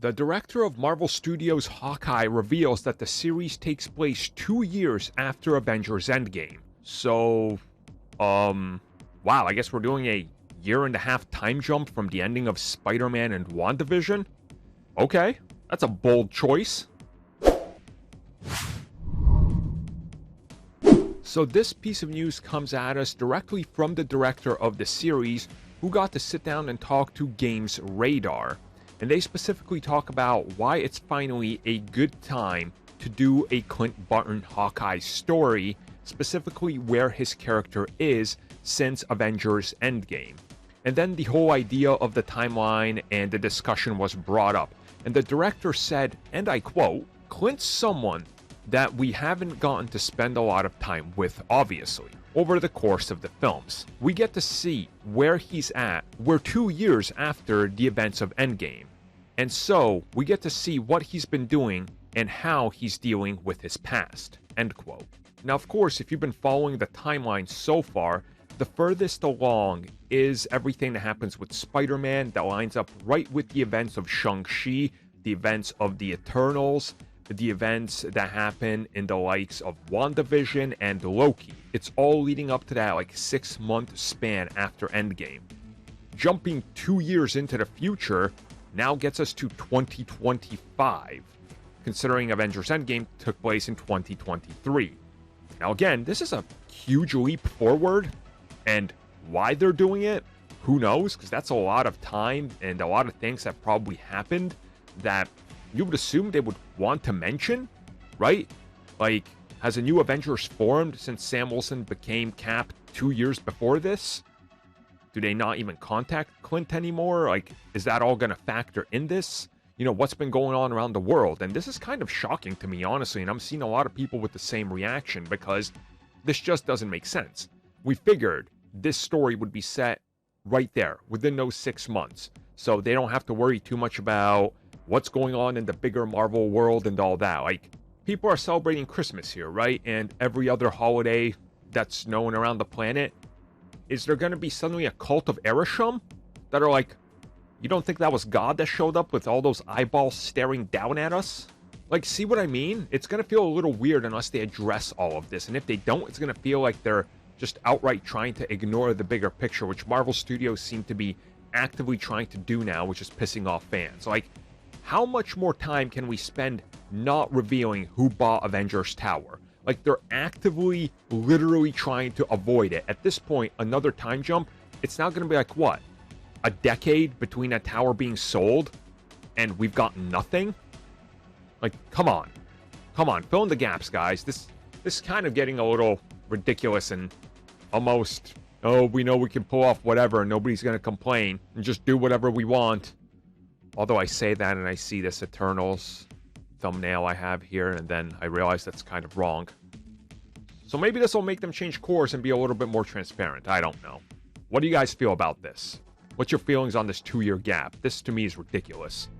The director of Marvel Studios' Hawkeye reveals that the series takes place 2 years after Avengers Endgame. So, wow, I guess we're doing a year-and-a-half time jump from the ending of Spider-Man and WandaVision? Okay, that's a bold choice. So this piece of news comes at us directly from the director of the series, who got to sit down and talk to Games Radar. And they specifically talk about why it's finally a good time to do a Clint Barton Hawkeye story, specifically where his character is since Avengers Endgame. And then the whole idea of the timeline and the discussion was brought up. And the director said, and I quote, "Clint's someone that we haven't gotten to spend a lot of time with, obviously, over the course of the films. We get to see where he's at. We're 2 years after the events of Endgame. And so, we get to see what he's been doing and how he's dealing with his past." End quote. Now, of course, if you've been following the timeline so far, the furthest along is everything that happens with Spider-Man that lines up right with the events of Shang-Chi, the events of the Eternals, the events that happen in the likes of WandaVision and Loki. It's all leading up to that 6-month span after Endgame. Jumping 2 years into the future now gets us to 2025, considering Avengers Endgame took place in 2023. Now again, this is a huge leap forward, and why they're doing it, who knows, because that's a lot of time and a lot of things that probably happened that you would assume they would want to mention, right? Has a new Avengers formed since Sam Wilson became Cap 2 years before this? Do they not even contact Clint anymore? Is that all going to factor in this? What's been going on around the world? And this is kind of shocking to me, honestly, and I'm seeing a lot of people with the same reaction because this just doesn't make sense. We figured this story would be set right there, within those 6 months, so they don't have to worry too much about what's going on in the bigger Marvel world and all that. People are celebrating Christmas here, right? And every other holiday that's known around the planet. Is there going to be suddenly a cult of Ereshkigal that are you don't think that was God that showed up with all those eyeballs staring down at us? See what I mean? It's going to feel a little weird unless they address all of this. And if they don't, it's going to feel like they're just outright trying to ignore the bigger picture, which Marvel Studios seem to be actively trying to do now, which is pissing off fans. How much more time can we spend not revealing who bought Avengers Tower? They're actively, literally trying to avoid it. At this point, another time jump, it's now going to be what? A decade between that tower being sold and we've got nothing? Come on. Come on, fill in the gaps, guys. This is kind of getting a little ridiculous and almost, we know we can pull off whatever and nobody's going to complain and just do whatever we want. Although I say that and I see this Eternals thumbnail I have here, and then I realize that's kind of wrong. So maybe this will make them change course and be a little bit more transparent. I don't know. What do you guys feel about this? What's your feelings on this 2-year gap? This to me is ridiculous.